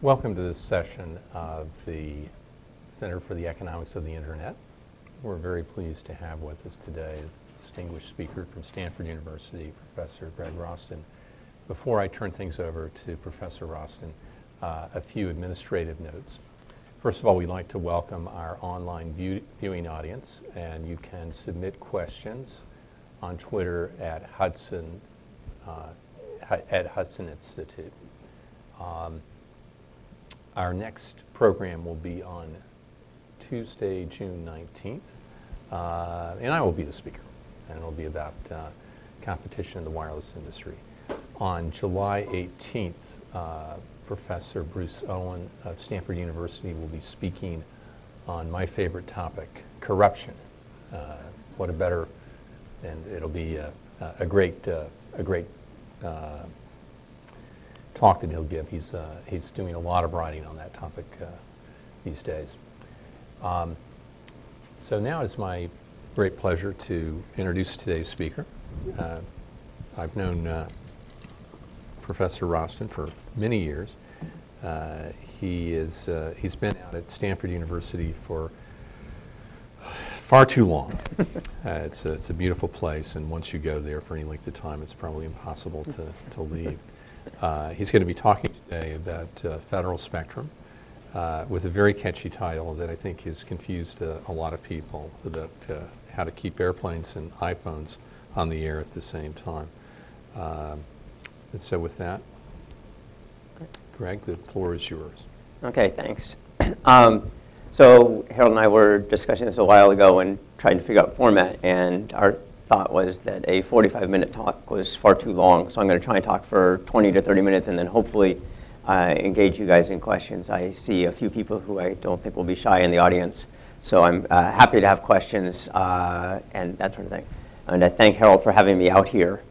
Welcome to this session of the Center for the Economics of the Internet. We're very pleased to have with us today a distinguished speaker from Stanford University, Professor Greg Rosston. Before I turn things over to Professor Rosston, a few administrative notes. First of all, we'd like to welcome our online viewing audience, and you can submit questions on Twitter at Hudson Institute. Our next program will be on Tuesday, June 19th, and I will be the speaker, and it'll be about competition in the wireless industry. On July 18th, Professor Bruce Owen of Stanford University will be speaking on my favorite topic, corruption. What a better, and it'll be a great talk that he'll give. He's doing a lot of writing on that topic these days. So now it's my great pleasure to introduce today's speaker. I've known Professor Rosston for many years. He's been out at Stanford University for far too long. It's a beautiful place, and once you go there for any length of time, it's probably impossible to leave. He's going to be talking today about federal spectrum with a very catchy title that I think has confused a lot of people about how to keep airplanes and iPhones on the air at the same time. And so with that, Greg, the floor is yours. Okay, thanks. So Harold and I were discussing this a while ago and trying to figure out format, and our thought was that a 45-minute talk was far too long, so I'm going to try and talk for 20 to 30 minutes and then hopefully engage you guys in questions. I see a few people who I don't think will be shy in the audience, so I'm happy to have questions and that sort of thing. And I thank Harold for having me out here.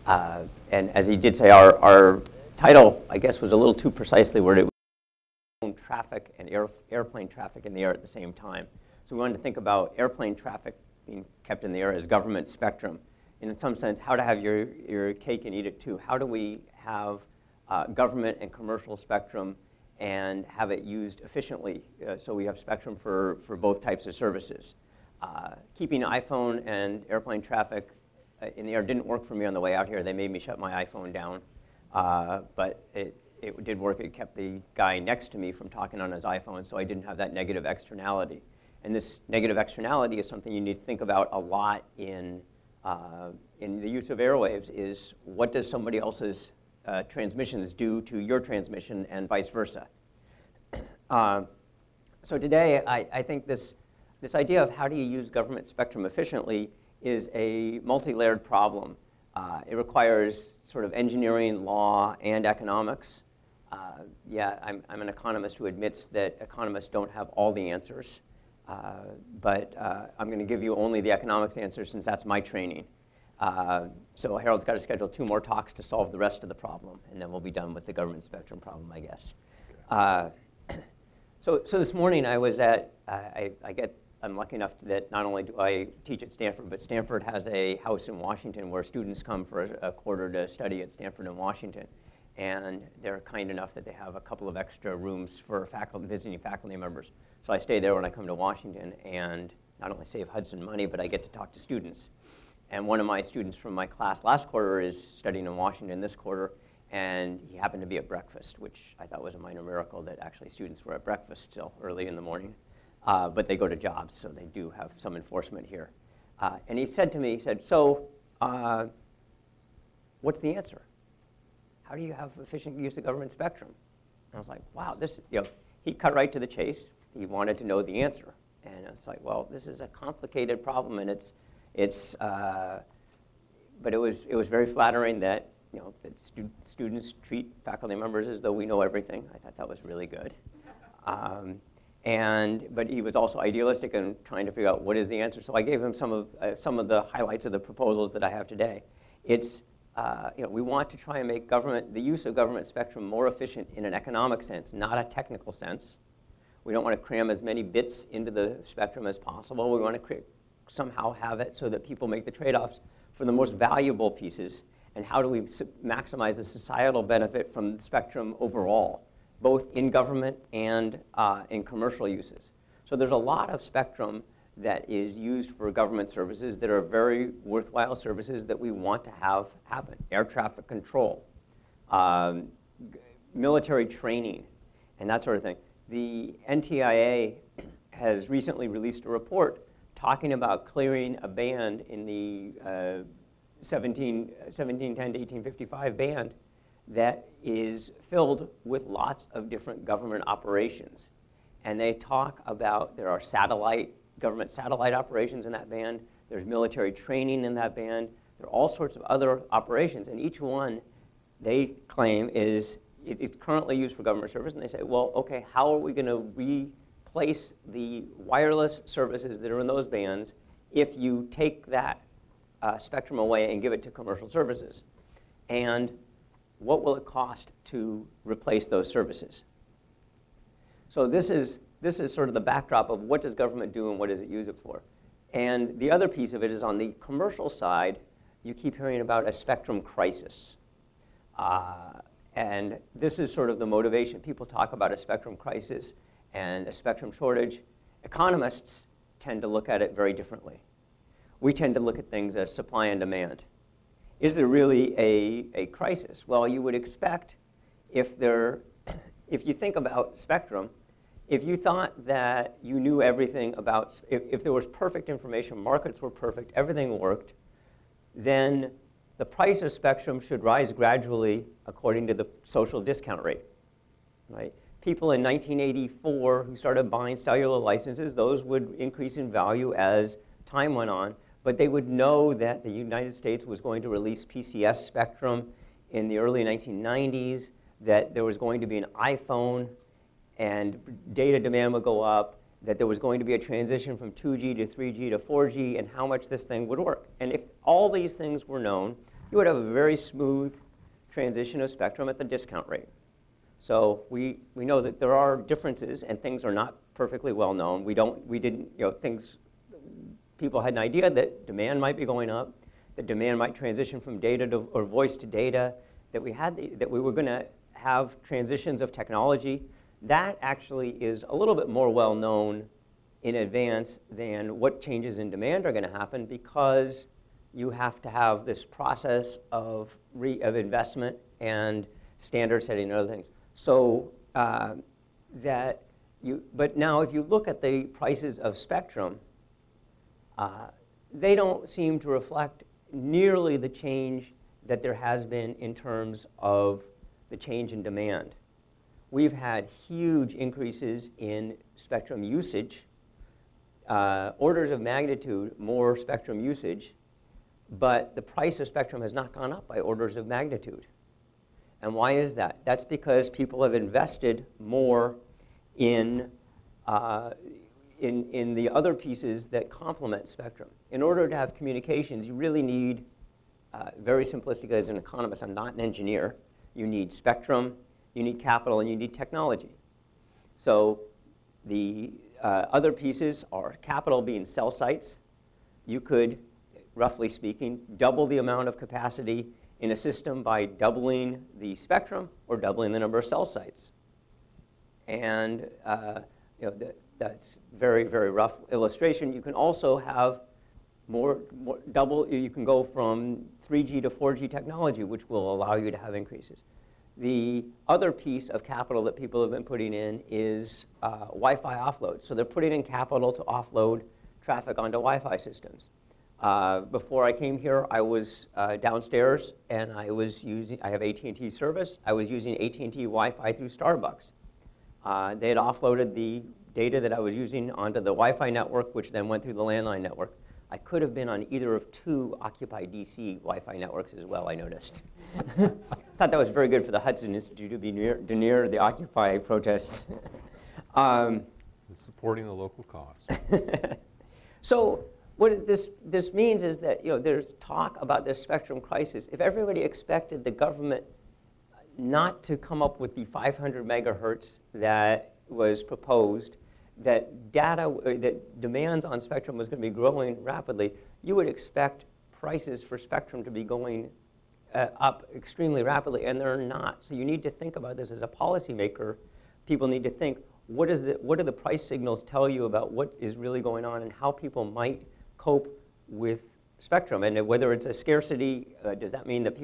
And as he did say, our title, I guess, was a little too precisely worded. Traffic and airplane traffic in the air at the same time. So we wanted to think about airplane traffic being kept in the air as government spectrum. And in some sense, how to have your cake and eat it too. How do we have government and commercial spectrum and have it used efficiently so we have spectrum for both types of services? Keeping iPhone and airplane traffic in the air didn't work for me on the way out here. They made me shut my iPhone down, but it did work. It kept the guy next to me from talking on his iPhone, so I didn't have that negative externality. And this negative externality is something you need to think about a lot in the use of airwaves, is what does somebody else's transmissions do to your transmission and vice versa. So today, I think this idea of how do you use government spectrum efficiently is a multi-layered problem. It requires sort of engineering, law, and economics. Yeah, I'm an economist who admits that economists don't have all the answers. But I'm going to give you only the economics answer since that's my training. So Harold's got to schedule 2 more talks to solve the rest of the problem, and then we'll be done with the government spectrum problem, I guess. So this morning I was at, I'm lucky enough that not only do I teach at Stanford, but Stanford has a house in Washington where students come for a quarter to study at Stanford in Washington. And they're kind enough that they have a couple of extra rooms for visiting faculty members. So I stay there when I come to Washington and not only save Hudson money, but I get to talk to students. And one of my students from my class last quarter is studying in Washington this quarter, and he happened to be at breakfast, which I thought was a minor miracle that actually students were at breakfast still early in the morning. But they go to jobs, so they do have some enforcement here. And he said to me, he said, so what's the answer? How do you have efficient use of government spectrum? And I was like, wow, he cut right to the chase. He wanted to know the answer. And I was like, well, this is a complicated problem, and but it was very flattering that, that students treat faculty members as though we know everything. I thought that was really good. But he was also idealistic and trying to figure out what is the answer. So I gave him some of the highlights of the proposals that I have today. It's we want to try and make the use of government spectrum more efficient in an economic sense, not a technical sense. We don't want to cram as many bits into the spectrum as possible. We want to somehow have it so that people make the trade-offs for the most valuable pieces, and how do we maximize the societal benefit from the spectrum overall. both in government and in commercial uses. So there's a lot of spectrum that is used for government services that are very worthwhile services that we want to have happen. Air traffic control, military training, and that sort of thing. The NTIA has recently released a report talking about clearing a band in the 1710 to 1855 band that is filled with lots of different government operations. And they talk about, there are government satellite operations in that band, there's military training in that band, there are all sorts of other operations, and each one they claim it's currently used for government service, and they say, well, okay, how are we going to replace the wireless services that are in those bands if you take that spectrum away and give it to commercial services? And what will it cost to replace those services? So this is sort of the backdrop of what does government do and what does it use it for. And the other piece of it is on the commercial side, you keep hearing about a spectrum crisis. And this is sort of the motivation. People talk about a spectrum crisis and a spectrum shortage. Economists tend to look at it very differently. We tend to look at things as supply and demand. Is there really a crisis? Well, you would expect if you think about spectrum, if you thought that you knew everything about, if there was perfect information, markets were perfect, everything worked, then the price of spectrum should rise gradually according to the social discount rate, right? People in 1984 who started buying cellular licenses, those would increase in value as time went on, but they would know that the United States was going to release PCS spectrum in the early 1990s, that there was going to be an iPhone and data demand would go up, that there was going to be a transition from 2G to 3G to 4G, and how much this thing would work. And if all these things were known, you would have a very smooth transition of spectrum at the discount rate. So we know that there are differences and things are not perfectly well known. People had an idea that demand might be going up, that demand might transition from data to, or voice to data, that we were going to have transitions of technology. That actually is a little bit more well known in advance than what changes in demand are going to happen, because you have to have this process of investment and standard setting and other things. So but now if you look at the prices of spectrum, they don't seem to reflect nearly the change that there has been in terms of the change in demand. We've had huge increases in spectrum usage, orders of magnitude more spectrum usage, but the price of spectrum has not gone up by orders of magnitude. And why is that? That's because people have invested more in the other pieces that complement spectrum. In order to have communications, you really need, very simplistically as an economist, I'm not an engineer, you need spectrum, you need capital, and you need technology. So the other pieces are capital being cell sites. You could, roughly speaking, double the amount of capacity in a system by doubling the spectrum or doubling the number of cell sites. And that's very, very rough illustration. You can also have you can go from 3G to 4G technology, which will allow you to have increases. The other piece of capital that people have been putting in is Wi-Fi offload. So they're putting in capital to offload traffic onto Wi-Fi systems. Before I came here, I was downstairs and I have AT&T service. I was using AT&T Wi-Fi through Starbucks. They had offloaded the data that I was using onto the Wi-Fi network, which then went through the landline network. I could have been on either of two Occupy DC Wi-Fi networks as well, I noticed. Thought that was very good for the Hudson Institute to be near the Occupy protests. Supporting the local cause. So what this means is that there's talk about this spectrum crisis. If everybody expected the government not to come up with the 500 megahertz that was proposed, that demands on spectrum was going to be growing rapidly, you would expect prices for spectrum to be going up extremely rapidly, and they're not. So you need to think about this as a policymaker people need to think, what do the price signals tell you about what is really going on and how people might cope with spectrum? And whether it's a scarcity, does that mean that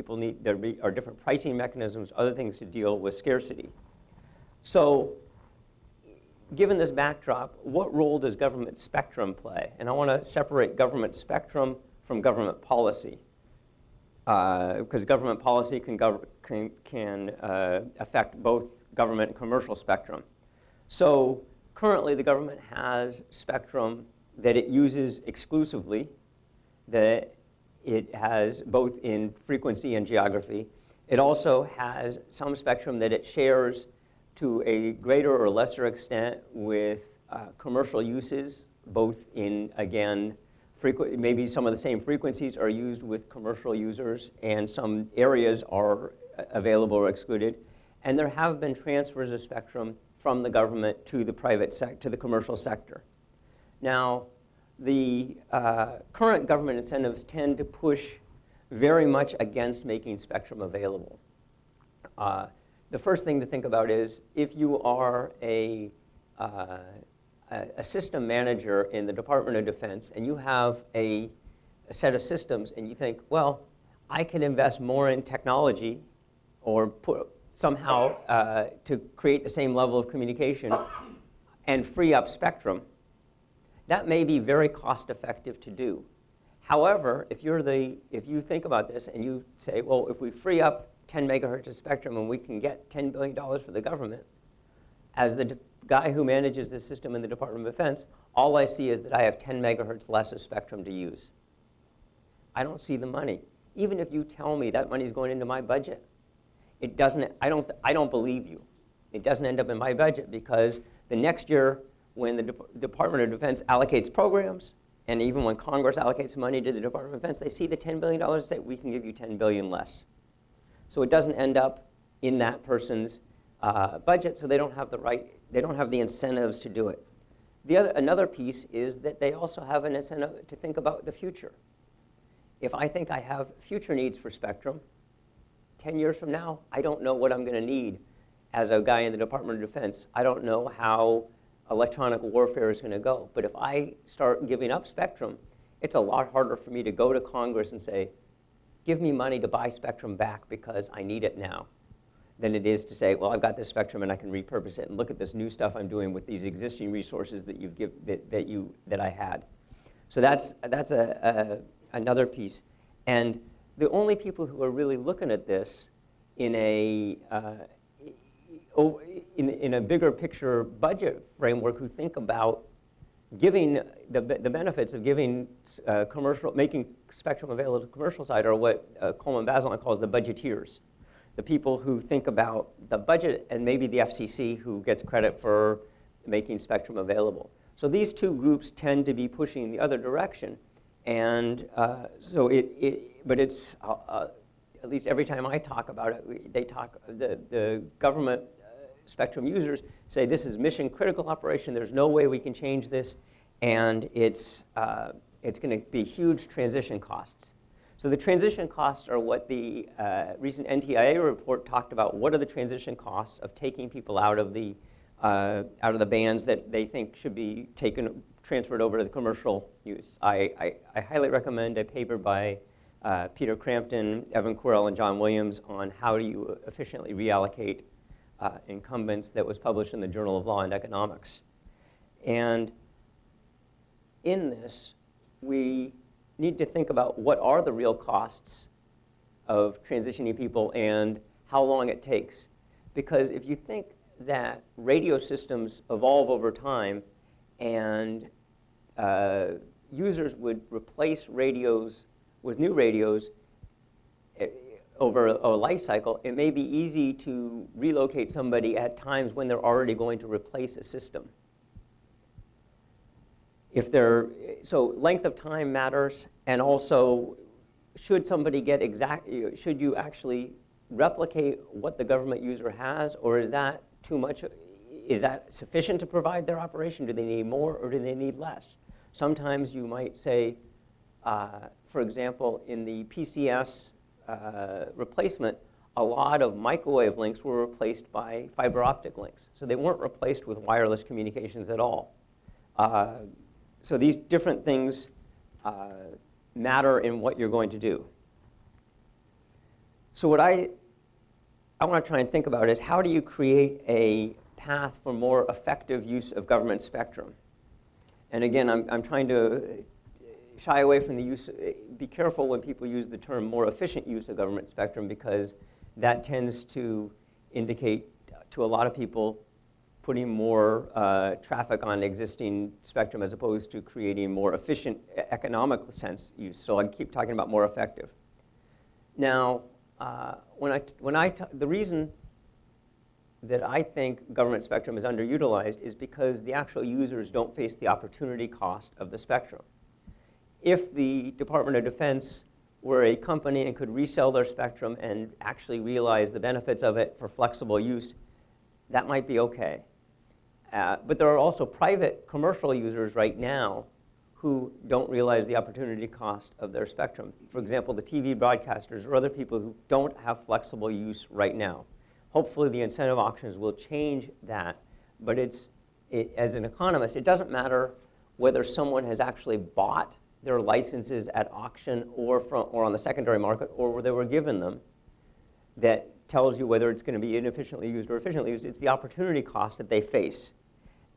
there are different pricing mechanisms, other things to deal with scarcity? So given this backdrop, what role does government spectrum play? And I want to separate government spectrum from government policy, because government policy can affect both government and commercial spectrum. So currently the government has spectrum that it uses exclusively, that it has both in frequency and geography. It also has some spectrum that it shares to a greater or lesser extent with commercial uses, both in, again, maybe some of the same frequencies are used with commercial users and some areas are available or excluded. And there have been transfers of spectrum from the government to the to the commercial sector. Now, the current government incentives tend to push very much against making spectrum available. The first thing to think about is if you are a system manager in the Department of Defense and you have a set of systems and you think, well, I can invest more in technology or somehow to create the same level of communication and free up spectrum, that may be very cost effective to do. However, if you think about this and you say, well, if we free up 10 megahertz of spectrum and we can get $10 billion for the government, as the guy who manages the system in the Department of Defense, all I see is that I have 10 megahertz less of spectrum to use. I don't see the money. Even if you tell me that money is going into my budget, it doesn't, I don't believe you. It doesn't end up in my budget because the next year when the Department of Defense allocates programs, and even when Congress allocates money to the Department of Defense, they see the $10 billion and say, we can give you $10 billion less. So it doesn't end up in that person's budget, so they don't have the incentives to do it. Another piece is that they also have an incentive to think about the future. If I think I have future needs for spectrum, 10 years from now, I don't know what I'm going to need as a guy in the Department of Defense. I don't know how electronic warfare is going to go. But if I start giving up spectrum, it's a lot harder for me to go to Congress and say, give me money to buy spectrum back because I need it now, than it is to say, well, I've got this spectrum and I can repurpose it and look at this new stuff I'm doing with these existing resources that that I had. So that's another piece. And the only people who are really looking at this in a bigger picture budget framework, who think about giving the benefits of giving making spectrum available to the commercial side, are what Coleman Bazelon calls the budgeteers. The people who think about the budget, and maybe the FCC, who gets credit for making spectrum available. So these two groups tend to be pushing in the other direction. And but it's, at least every time I talk about it, the government spectrum users say this is mission critical operation, there's no way we can change this, and it's going to be huge transition costs. So the transition costs are what the recent NTIA report talked about. What are the transition costs of taking people out of the bands that they think should be transferred over to the commercial use? I highly recommend a paper by Peter Crampton, Evan Quirrell, and John Williams on how do you efficiently reallocate incumbents, that was published in the Journal of Law and Economics. And in this, we need to think about what are the real costs of transitioning people and how long it takes. Because if you think that radio systems evolve over time and users would replace radios with new radios over a life cycle, it may be easy to relocate somebody at times when they're already going to replace a system. So length of time matters, and also should somebody get should you actually replicate what the government user has, or is that too much? Is that sufficient to provide their operation? Do they need more or do they need less? Sometimes you might say, for example, in the PCS replacement, a lot of microwave links were replaced by fiber optic links. So they weren't replaced with wireless communications at all. So these different things matter in what you're going to do. So what I want to try and think about is, how do you create a path for more effective use of government spectrum? And again, I'm trying to shy away from the use, be careful when people use the term more efficient use of government spectrum, because that tends to indicate to a lot of people putting more traffic on existing spectrum as opposed to creating more efficient economic sense use. So I keep talking about more effective. Now, the reason that I think government spectrum is underutilized is because the actual users don't face the opportunity cost of the spectrum. If the Department of Defense were a company and could resell their spectrum and actually realize the benefits of it for flexible use, that might be okay. But there are also private commercial users right now who don't realize the opportunity cost of their spectrum. For example, the TV broadcasters or other people who don't have flexible use right now. Hopefully the incentive auctions will change that. But as an economist, it doesn't matter whether someone has actually bought their licenses at auction or on the secondary market, or where they were given them. That tells you whether it's going to be inefficiently used or efficiently used. It's the opportunity cost that they face.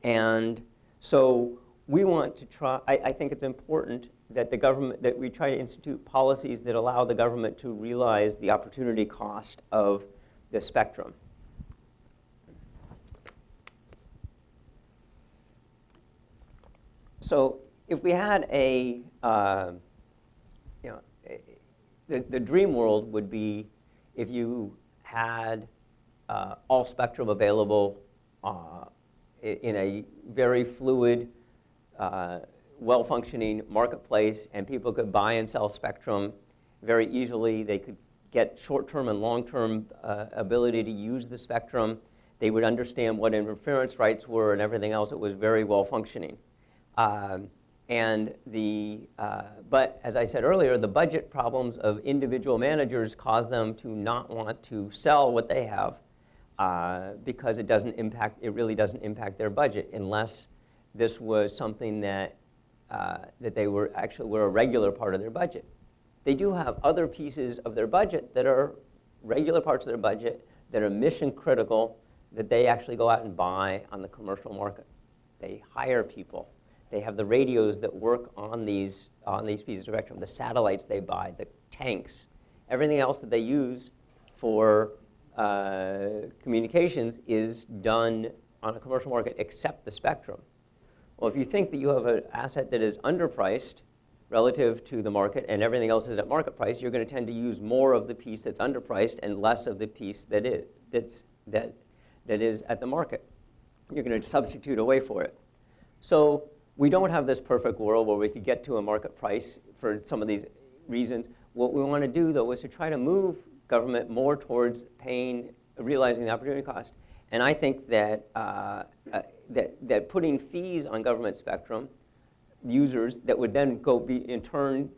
And so we want to try, I think it's important that that we try to institute policies that allow the government to realize the opportunity cost of the spectrum. So if we had the dream world would be if you had all spectrum available in a very fluid, well-functioning marketplace, and people could buy and sell spectrum very easily. They could get short-term and long-term ability to use the spectrum. They would understand what interference rights were and everything else. It was very well-functioning. But as I said earlier, the budget problems of individual managers cause them to not want to sell what they have because it really doesn't impact their budget unless this was something that they were a regular part of their budget. They do have other pieces of their budget that are regular parts of their budget that are mission critical that they actually go out and buy on the commercial market. They hire people. They have the radios that work on these pieces of spectrum, the satellites they buy, the tanks, everything else that they use for communications is done on a commercial market except the spectrum. Well, if you think that you have an asset that is underpriced relative to the market and everything else is at market price, you're going to tend to use more of the piece that's underpriced and less of the piece that is at the market. You're going to substitute away for it. So we don't have this perfect world where we could get to a market price for some of these reasons. What we want to do, though, is to try to move government more towards realizing the opportunity cost. And I think that that putting fees on government spectrum users that would then be in turn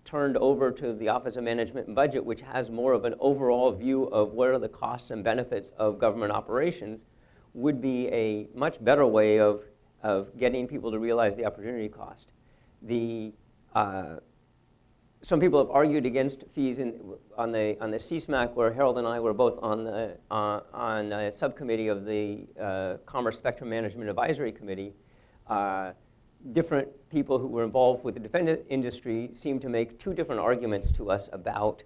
turned over to the Office of Management and Budget, which has more of an overall view of what are the costs and benefits of government operations, would be a much better way of getting people to realize the opportunity cost. Some people have argued against fees on the CSMAC, where Harold and I were both on a subcommittee of the Commerce Spectrum Management Advisory Committee. Different people who were involved with the defense industry seemed to make two different arguments to us about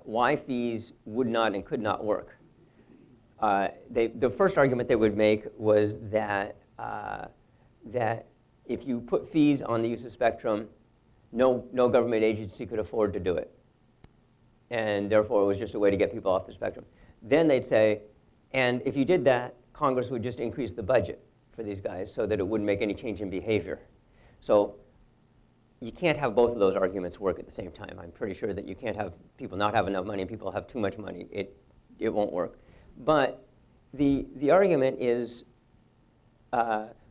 why fees would not and could not work. The first argument they would make was that if you put fees on the use of spectrum, no government agency could afford to do it. And therefore, it was just a way to get people off the spectrum. Then they'd say, and if you did that, Congress would just increase the budget for these guys so that it wouldn't make any change in behavior. So you can't have both of those arguments work at the same time. I'm pretty sure that you can't have people not have enough money and people have too much money. It won't work. But the argument is,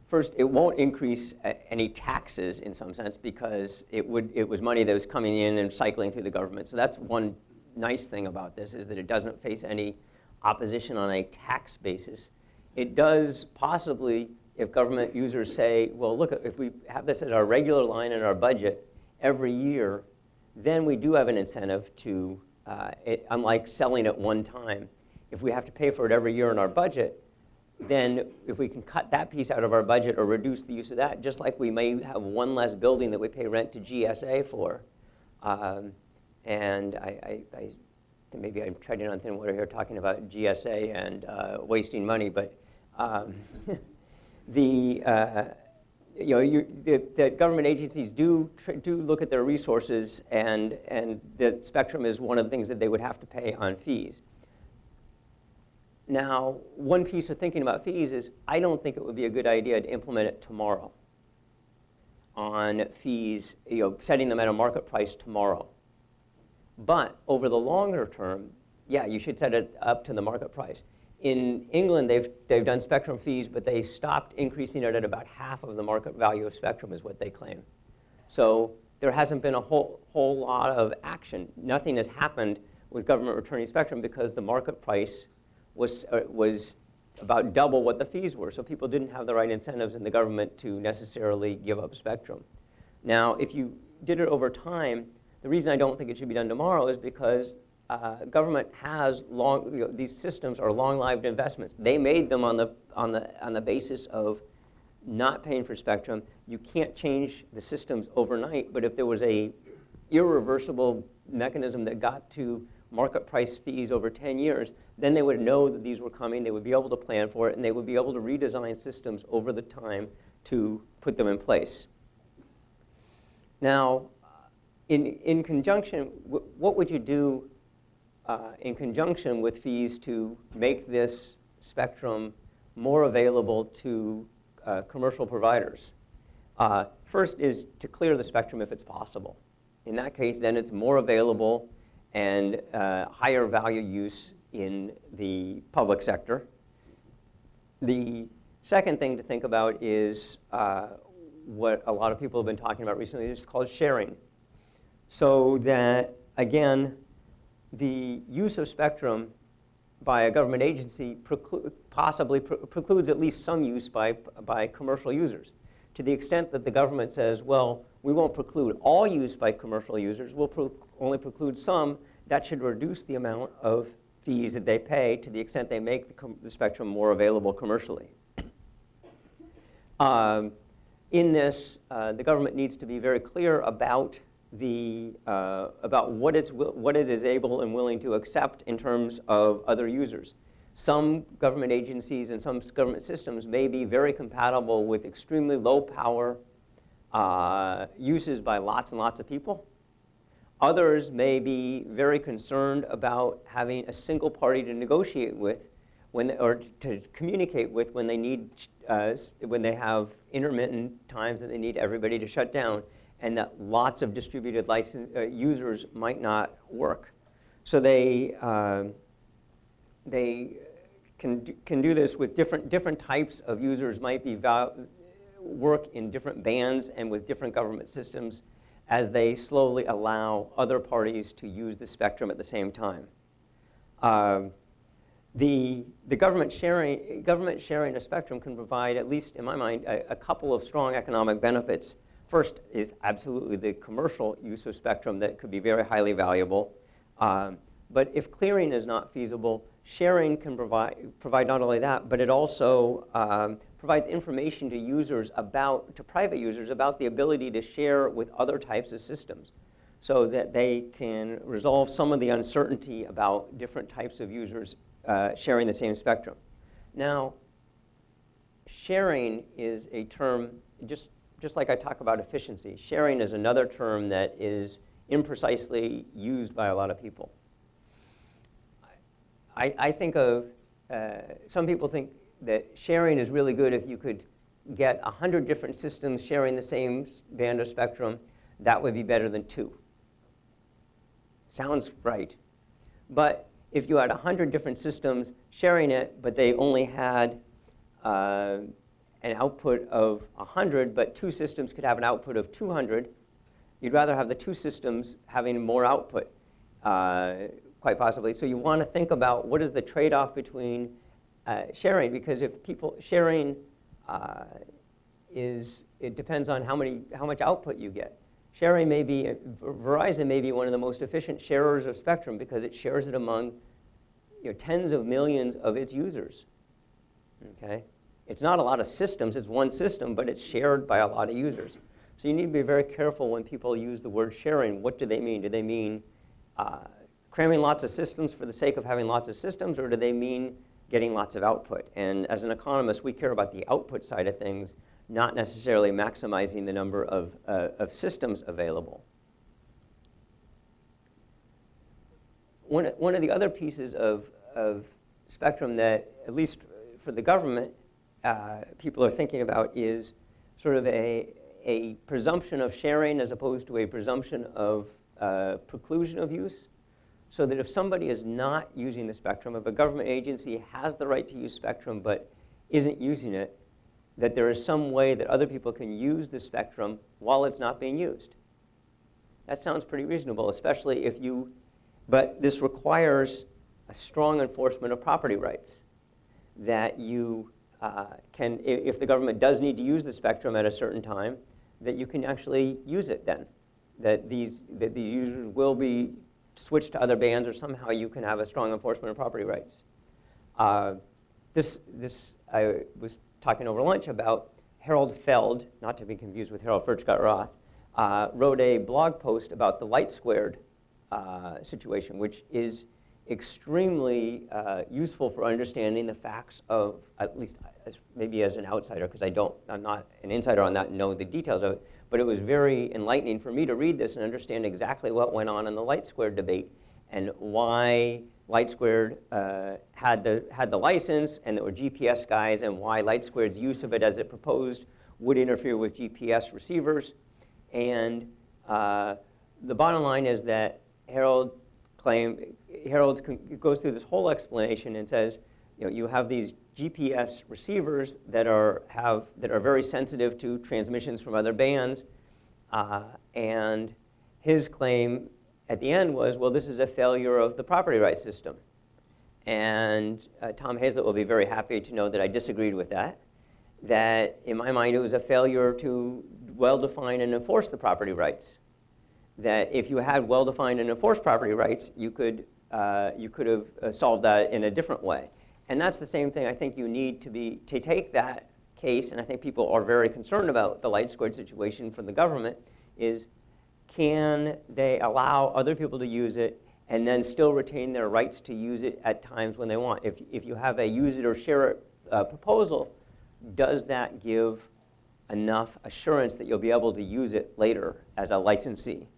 first, it won't increase any taxes in some sense because it was money that was coming in and cycling through the government. So that's one nice thing about this is that it doesn't face any opposition on a tax basis. It does possibly, if government users say, well, look, if we have this as our regular line in our budget every year, then we do have an incentive to, unlike selling at one time, if we have to pay for it every year in our budget, then if we can cut that piece out of our budget or reduce the use of that, just like we may have one less building that we pay rent to GSA for. And maybe I'm treading on thin water here talking about GSA and wasting money, but the government agencies do look at their resources, and the spectrum is one of the things that they would have to pay on fees. Now, one piece of thinking about fees is I don't think it would be a good idea to implement it tomorrow on fees, setting them at a market price tomorrow. But over the longer term, yeah, you should set it up to the market price. In England, they've done spectrum fees, but they stopped increasing it at about half of the market value of spectrum is what they claim. So there hasn't been a whole lot of action. Nothing has happened with government returning spectrum because the market price was about double what the fees were. So people didn't have the right incentives in the government to necessarily give up spectrum. Now, if you did it over time, the reason I don't think it should be done tomorrow is because government has these systems are long-lived investments. They made them on the basis of not paying for spectrum. You can't change the systems overnight, but if there was a irreversible mechanism that got to market price fees over 10 years, then they would know that these were coming, they would be able to plan for it, and they would be able to redesign systems over the time to put them in place. Now, in conjunction, what would you do in conjunction with fees to make this spectrum more available to commercial providers? First is to clear the spectrum if it's possible. In that case, then it's more available and higher value use in the public sector. The second thing to think about is what a lot of people have been talking about recently, it's called sharing. So that, again, the use of spectrum by a government agency possibly precludes at least some use by commercial users. To the extent that the government says, well, we won't preclude all use by commercial users, we'll only preclude some, that should reduce the amount of fees that they pay to the extent they make the spectrum more available commercially. In this, the government needs to be very clear about what it is able and willing to accept in terms of other users. Some government agencies and some government systems may be very compatible with extremely low power uses by lots and lots of people. Others may be very concerned about having a single party to negotiate with or to communicate with when they need, when they have intermittent times that they need everybody to shut down, and that lots of distributed users might not work. So they can do this with different types of users, might be work in different bands and with different government systems as they slowly allow other parties to use the spectrum at the same time. The government sharing a spectrum can provide, at least in my mind, a couple of strong economic benefits. First is absolutely the commercial use of spectrum that could be very highly valuable. But if clearing is not feasible, sharing can provide not only that, but it also provides information to users to private users about the ability to share with other types of systems so that they can resolve some of the uncertainty about different types of users sharing the same spectrum. Now, sharing is a term, just like I talk about efficiency, sharing is another term that is imprecisely used by a lot of people. I think of, some people think that sharing is really good if you could get 100 different systems sharing the same band of spectrum. That would be better than 2. Sounds right. But if you had 100 different systems sharing it, but they only had an output of 100, but 2 systems could have an output of 200, you'd rather have the 2 systems having more output. quite possibly. So you want to think about what is the trade-off between sharing, because if people sharing it depends on how much output you get. Sharing may be, Verizon may be one of the most efficient sharers of spectrum because it shares it among tens of millions of its users. Okay? It's not a lot of systems, it's one system, but it's shared by a lot of users. So you need to be very careful when people use the word sharing. What do they mean? Do they mean cramming lots of systems for the sake of having lots of systems, or do they mean getting lots of output? And as an economist, we care about the output side of things, not necessarily maximizing the number of systems available. One of the other pieces of spectrum that, at least for the government, people are thinking about is sort of a presumption of sharing as opposed to a presumption of preclusion of use. So that if somebody is not using the spectrum, if a government agency has the right to use spectrum but isn't using it, that there is some way that other people can use the spectrum while it's not being used. That sounds pretty reasonable, especially if you, but this requires a strong enforcement of property rights. That you can, if the government does need to use the spectrum at a certain time, that you can actually use it then. That the users will be switched to other bands, or somehow you can have a strong enforcement of property rights. I was talking over lunch about Harold Feld, not to be confused with Harold Furchtgott-Roth, wrote a blog post about the light squared situation, which is extremely useful for understanding the facts of, at least maybe as an outsider, because I'm not an insider on that and know the details of it, but it was very enlightening for me to read this and understand exactly what went on in the light squared debate and why light squared had the license and there were GPS guys, and why light squared's use of it as it proposed would interfere with GPS receivers. And the bottom line is that Harold goes through this whole explanation and says, you have these GPS receivers that are very sensitive to transmissions from other bands, and his claim at the end was, well, this is a failure of the property rights system. And Tom Hazlett will be very happy to know that I disagreed with that. That in my mind it was a failure to well-define and enforce the property rights. That if you had well-defined and enforced property rights, you could have solved that in a different way. And that's the same thing I think you need to take that case, and I think people are very concerned about the light squared situation from the government, is can they allow other people to use it and then still retain their rights to use it at times when they want? If you have a use it or share it proposal, does that give enough assurance that you'll be able to use it later as a licensee?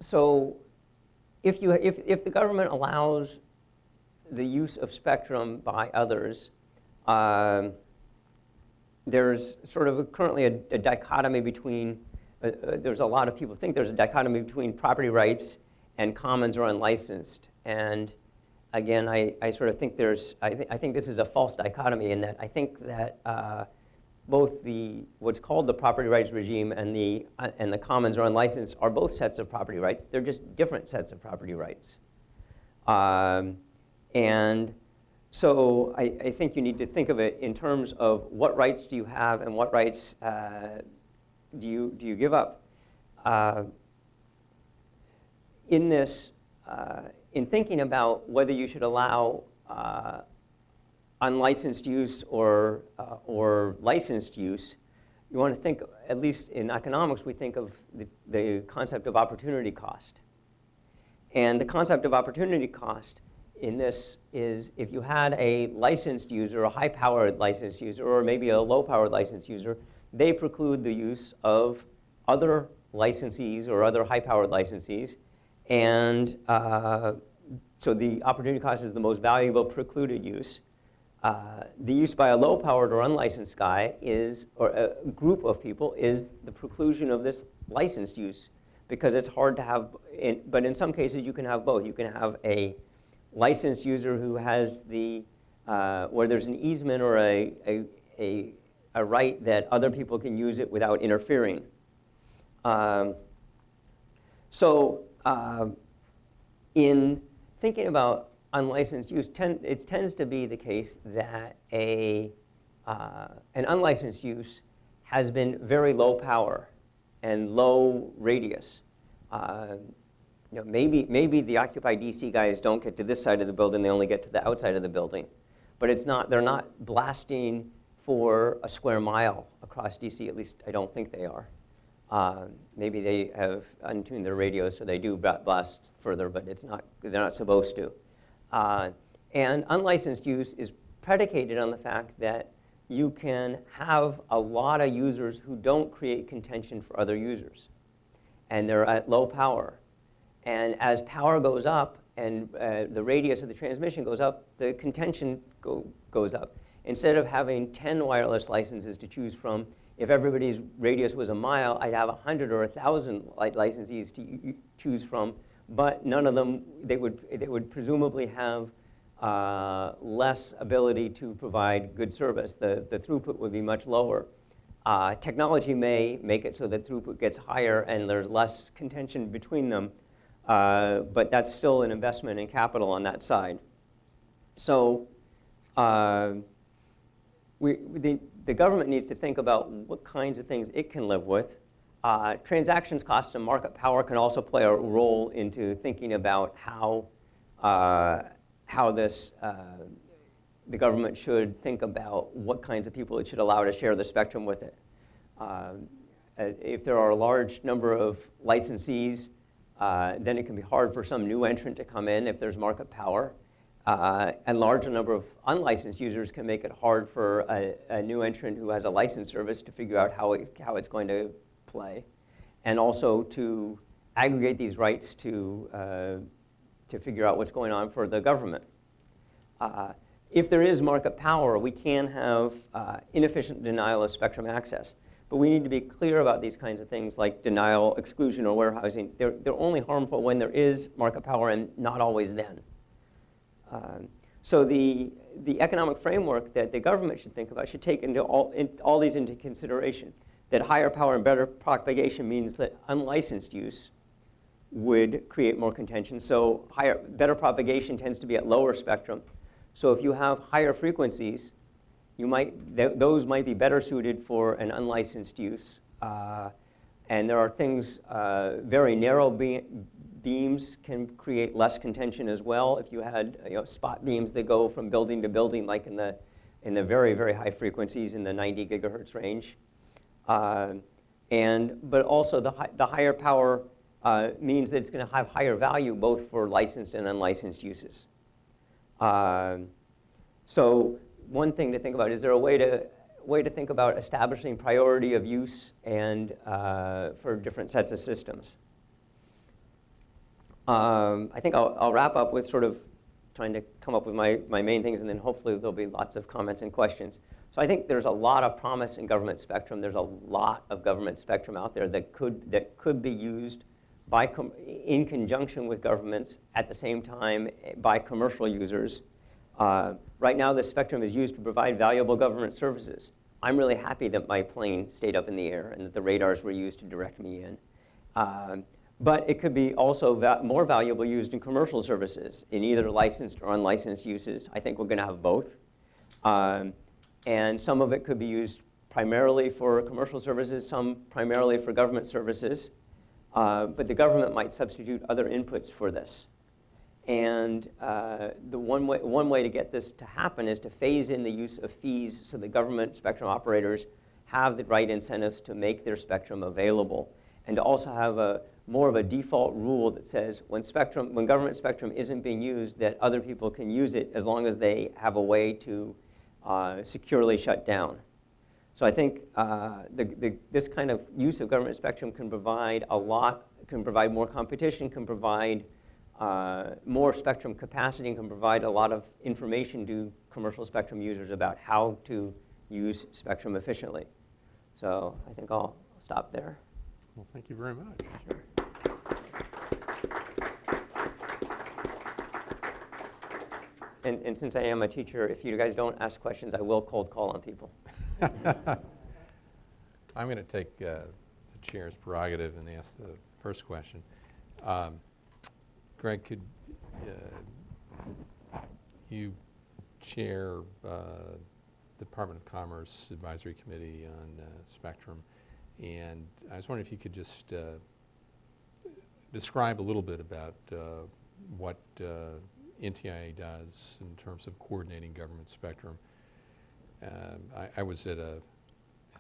So if the government allows the use of spectrum by others, there's sort of currently a dichotomy between, there's a lot of people think there's a dichotomy between property rights and commons or unlicensed. And again, I sort of think I think this is a false dichotomy in that I think that both what's called the property rights regime and the commons or unlicensed are both sets of property rights. They're just different sets of property rights. And so I think you need to think of it in terms of what rights do you have and what rights do you give up. In this, in thinking about whether you should allow unlicensed use or licensed use, you want to think, at least in economics, we think of the concept of opportunity cost. And the concept of opportunity cost in this is if you had a licensed user, a high-powered licensed user, or maybe a low-powered licensed user, they preclude the use of other licensees or other high-powered licensees. And so the opportunity cost is the most valuable precluded use. The use by a low-powered or unlicensed guy is, or a group of people, is the preclusion of this licensed use, because it's hard to have, but in some cases you can have both. You can have a licensed user who has where there's an easement or a right that other people can use it without interfering. In thinking about unlicensed use, it tends to be the case that an unlicensed use has been very low power and low radius. Maybe the occupied DC guys don't get to this side of the building, they only get to the outside of the building. But they're not blasting for a square mile across DC, at least I don't think they are. Maybe they have untuned their radios so they do blast further, but they're not supposed to. And unlicensed use is predicated on the fact that you can have a lot of users who don't create contention for other users. And they're at low power. And as power goes up and the radius of the transmission goes up, the contention goes up. Instead of having 10 wireless licenses to choose from, if everybody's radius was a mile, I'd have 100 or 1,000 licensees to choose from, but none of them, they would presumably have less ability to provide good service. The throughput would be much lower. Technology may make it so that throughput gets higher and there's less contention between them, but that's still an investment in capital on that side. So the government needs to think about what kinds of things it can live with. Transactions costs and market power can also play a role into thinking about how the government should think about what kinds of people it should allow to share the spectrum with it. If there are a large number of licensees, then it can be hard for some new entrant to come in if there's market power. A larger number of unlicensed users can make it hard for a new entrant who has a licensed service to figure out how it's going to play, and also to aggregate these rights to figure out what's going on for the government. If there is market power, we can have inefficient denial of spectrum access. But we need to be clear about these kinds of things like denial, exclusion, or warehousing. They're only harmful when there is market power and not always then. So the economic framework that the government should think about should take all these into consideration. That higher power and better propagation means that unlicensed use would create more contention. So better propagation tends to be at lower spectrum. So if you have higher frequencies, those might be better suited for an unlicensed use. And there are things, very narrow beams can create less contention as well. If you had spot beams that go from building to building, like in the very, very high frequencies in the 90 gigahertz range. But also the higher power means that it's going to have higher value both for licensed and unlicensed uses. So one thing to think about, is there a way to think about establishing priority of use and for different sets of systems? I think I'll wrap up with sort of trying to come up with my main things, and then hopefully there'll be lots of comments and questions. So I think there's a lot of promise in government spectrum. There's a lot of government spectrum out there that could be used in conjunction with governments at the same time by commercial users. Right now, the spectrum is used to provide valuable government services. I'm really happy that my plane stayed up in the air and that the radars were used to direct me in. But it could be also more valuable used in commercial services, in either licensed or unlicensed uses. I think we're going to have both. And some of it could be used primarily for commercial services, some primarily for government services. But the government might substitute other inputs for this. And the one way to get this to happen is to phase in the use of fees so the government spectrum operators have the right incentives to make their spectrum available, and to also have more of a default rule that says when government spectrum isn't being used, that other people can use it as long as they have a way to securely shut down. So I think this kind of use of government spectrum can provide more competition, can provide more spectrum capacity, and can provide a lot of information to commercial spectrum users about how to use spectrum efficiently. So I think I'll stop there. Well, thank you very much. Sure. And since I am a teacher, if you guys don't ask questions, I will cold call on people. I'm going to take the chair's prerogative and ask the first question. Greg, could you chair Department of Commerce Advisory Committee on Spectrum, and I was wondering if you could just describe a little bit about what NTIA does in terms of coordinating government spectrum. I was at an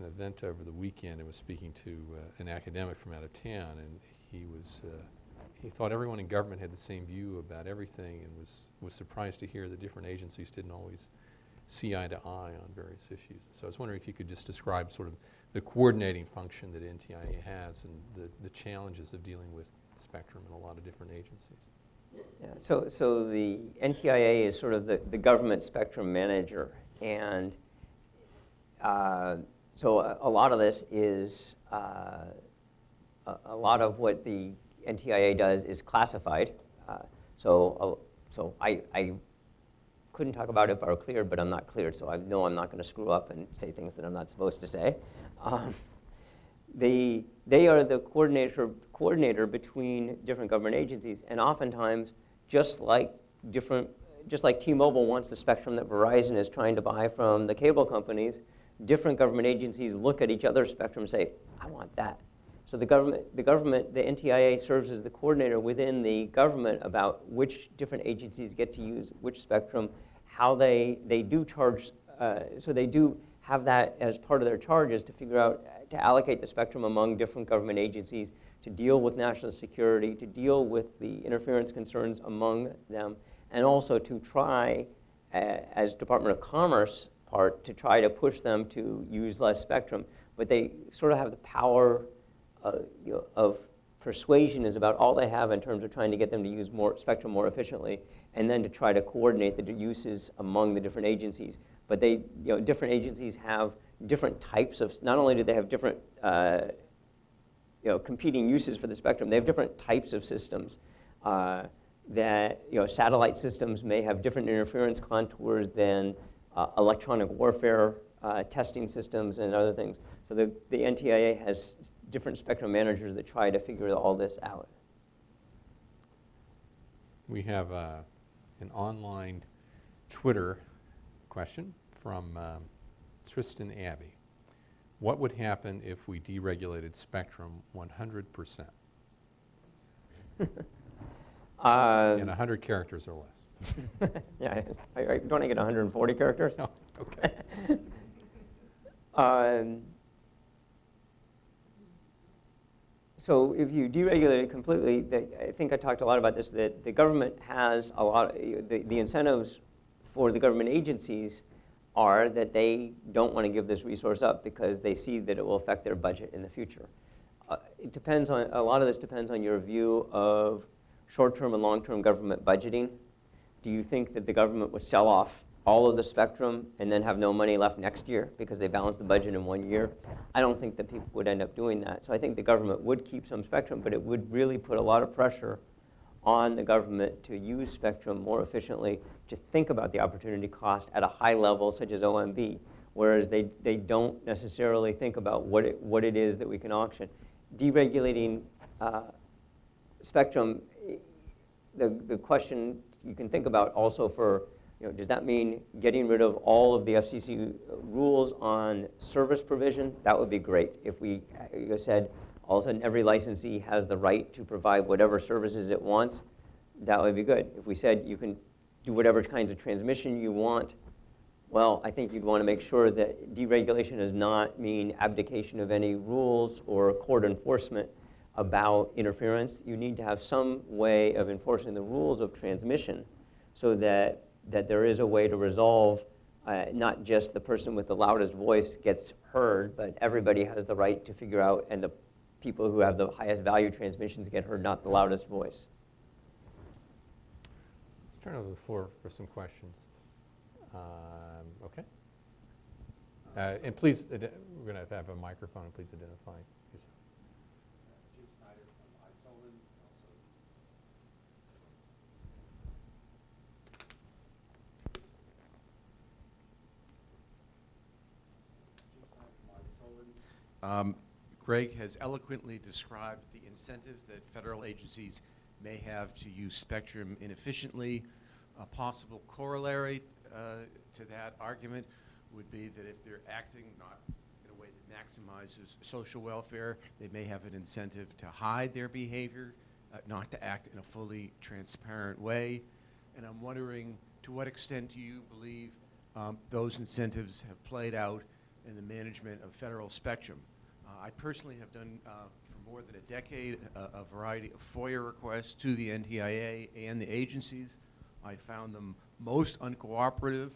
event over the weekend and was speaking to an academic from out of town, and he thought everyone in government had the same view about everything, and was surprised to hear the different agencies didn't always see eye to eye on various issues. So I was wondering if you could just describe sort of the coordinating function that NTIA has and the challenges of dealing with spectrum in a lot of different agencies. Yeah, so the NTIA is sort of the government spectrum manager, and so a lot of this is, a lot of what the NTIA does is classified. So I couldn't talk about it if I were cleared, but I'm not cleared, so I know I'm not going to screw up and say things that I'm not supposed to say. They are the coordinator between different government agencies, and oftentimes, just like T-Mobile wants the spectrum that Verizon is trying to buy from the cable companies, different government agencies look at each other's spectrum and say, I want that. So the NTIA serves as the coordinator within the government about which different agencies get to use which spectrum, how they do charge, so they do have that as part of their charges to figure out, to allocate the spectrum among different government agencies, to deal with national security, to deal with the interference concerns among them, and also to try, as Department of Commerce part, to try to push them to use less spectrum. But they sort of have the power of persuasion is about all they have in terms of trying to get them to use more spectrum more efficiently, and then to try to coordinate the uses among the different agencies. But they, different agencies have different types of, not only do they have different competing uses for the spectrum, they have different types of systems. That satellite systems may have different interference contours than electronic warfare testing systems and other things. So the NTIA has different spectrum managers that try to figure all this out. We have an online Twitter question from Tristan Abbey. What would happen if we deregulated spectrum 100%? In 100 characters or less. Yeah, don't I get 140 characters? No, okay. So if you deregulate it completely, I think I talked a lot about this, that the government has a lot, the incentives for the government agencies are that they don't want to give this resource up because they see that it will affect their budget in the future. It depends on, a lot of this depends on your view of short-term and long-term government budgeting. Do you think that the government would sell off all of the spectrum and then have no money left next year because they balance the budget in 1 year? I don't think that people would end up doing that. So I think the government would keep some spectrum, but it would really put a lot of pressure on the government to use spectrum more efficiently, to think about the opportunity cost at a high level such as OMB, whereas they don't necessarily think about what it is that we can auction. Deregulating spectrum, the question you can think about also for, does that mean getting rid of all of the FCC rules on service provision? That would be great. If we said all of a sudden every licensee has the right to provide whatever services it wants, that would be good. If we said you can do whatever kinds of transmission you want, well, I think you'd want to make sure that deregulation does not mean abdication of any rules or court enforcement about interference. You need to have some way of enforcing the rules of transmission so that there is a way to resolve not just the person with the loudest voice gets heard, but everybody has the right to figure out, and the people who have the highest value transmissions get heard, not the loudest voice. Let's turn over the floor for some questions. Okay. And please, we're going to have a microphone, and please identify yourself. Jim Snyder from iSolin. Greg has eloquently described the incentives that federal agencies may have to use spectrum inefficiently. A possible corollary to that argument would be that if they're acting not in a way that maximizes social welfare, they may have an incentive to hide their behavior, not to act in a fully transparent way. And I'm wondering, to what extent do you believe those incentives have played out in the management of federal spectrum? I personally have done, for more than a decade, a variety of FOIA requests to the NTIA and the agencies. I found them most uncooperative,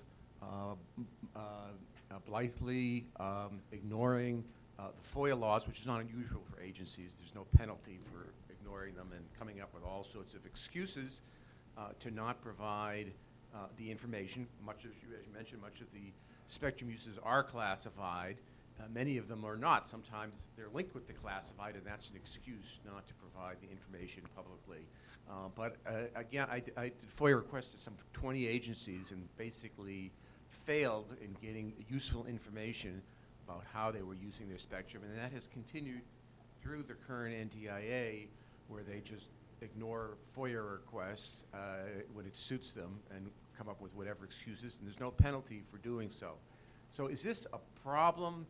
blithely ignoring the FOIA laws, which is not unusual for agencies. There's no penalty for ignoring them and coming up with all sorts of excuses to not provide the information. Much as you mentioned, much of the spectrum uses are classified. Many of them are not. Sometimes they're linked with the classified, and that's an excuse not to provide the information publicly. But again, I did FOIA requests to some 20 agencies and basically failed in getting useful information about how they were using their spectrum, and that has continued through the current NTIA, where they just ignore FOIA requests when it suits them and come up with whatever excuses, and there's no penalty for doing so. So is this a problem?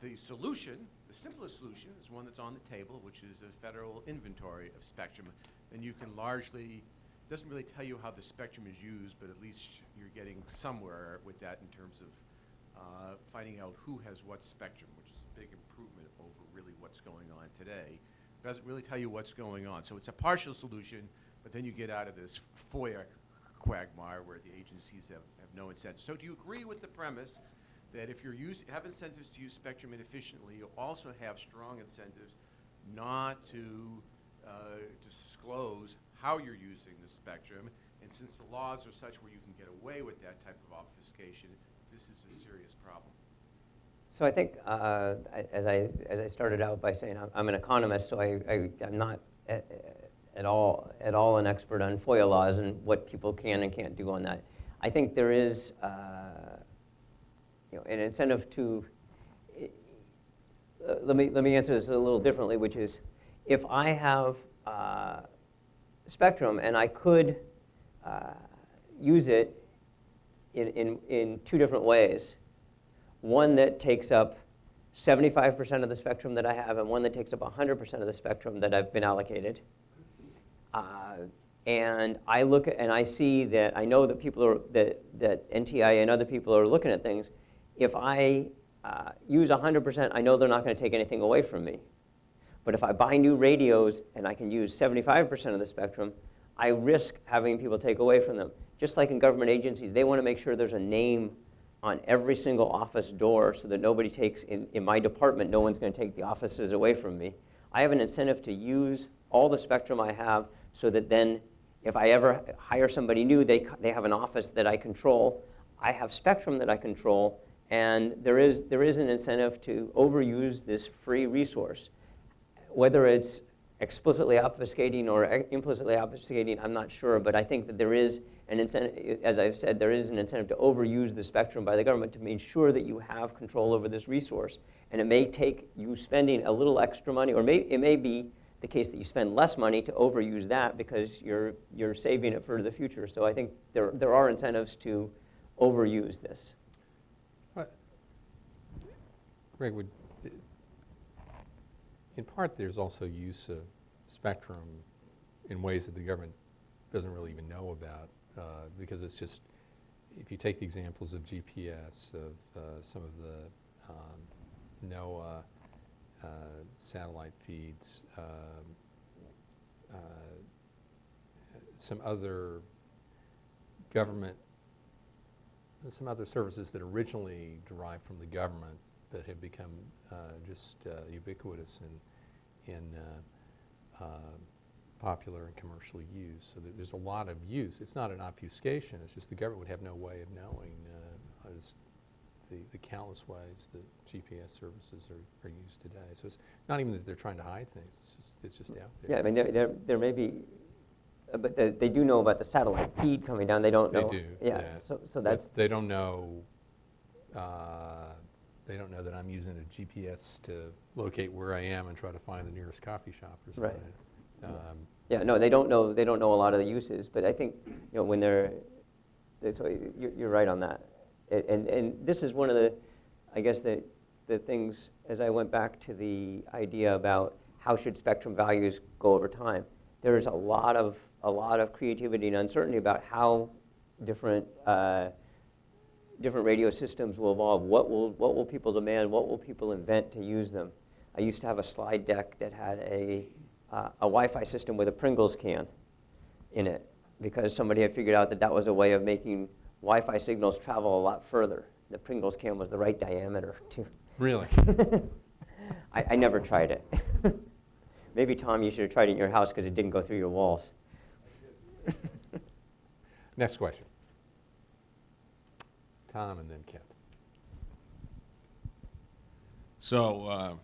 The solution, the simplest solution, is one that's on the table, which is a federal inventory of spectrum. And you can largely, it doesn't really tell you how the spectrum is used, but at least you're getting somewhere with that in terms of finding out who has what spectrum, which is a big improvement over really what's going on today. It doesn't really tell you what's going on. So it's a partial solution, but then you get out of this FOIA quagmire where the agencies have no incentive. So do you agree with the premise that if you have incentives to use spectrum inefficiently, you also have strong incentives not to disclose how you're using the spectrum? And since the laws are such where you can get away with that type of obfuscation, this is a serious problem. So I think, as I started out by saying, I'm an economist, so I'm not at all an expert on FOIA laws and what people can and can't do on that. I think there is an incentive to, let me answer this a little differently, which is, if I have spectrum and I could use it in two different ways, one that takes up 75% of the spectrum that I have and one that takes up 100% of the spectrum that I've been allocated, and I look at, and I see that, I know that people are, that NTIA and other people are looking at things. If I use 100%, I know they're not going to take anything away from me. But if I buy new radios and I can use 75% of the spectrum, I risk having people take away from them. Just like in government agencies, they want to make sure there's a name on every single office door so that nobody takes, in my department, no one's going to take the offices away from me. I have an incentive to use all the spectrum I have so that then if I ever hire somebody new, they have an office that I control. I have spectrum that I control, and there is an incentive to overuse this free resource. Whether it's explicitly obfuscating or implicitly obfuscating, I'm not sure, but I think that there is an incentive, as I've said, there is an incentive to overuse the spectrum by the government to make sure that you have control over this resource. And it may take you spending a little extra money, or it may be the case that you spend less money to overuse that because you're saving it for the future. So I think there are incentives to overuse this. Greg, in part, there's also use of spectrum in ways that the government doesn't really even know about, because it's just, if you take the examples of GPS, of some of the NOAA satellite feeds, some other services that originally derived from the government that have become just ubiquitous in popular and commercial use. So there's a lot of use. It's not an obfuscation, it's just the government would have no way of knowing the countless ways that GPS services are used today. So it's not even that they're trying to hide things, it's just out there. Yeah, I mean, there may be, but they do know about the satellite feed coming down. They don't know. They do. Yeah, so that's. But they don't know They don't know that I'm using a GPS to locate where I am and try to find the nearest coffee shop or something. Right. Yeah, no, they don't know a lot of the uses, but I think, when so you're right on that. And this is one of the, I guess, the things, as I went back to the idea about how should spectrum values go over time, there's a lot of creativity and uncertainty about how different radio systems will evolve. What will people demand? What will people invent to use them? I used to have a slide deck that had a Wi-Fi system with a Pringles can in it, because somebody had figured out that that was a way of making Wi-Fi signals travel a lot further. The Pringles can was the right diameter too. Really? I never tried it. Maybe, Tom, you should have tried it in your house because it didn't go through your walls. Next question. Tom and then Kent. So,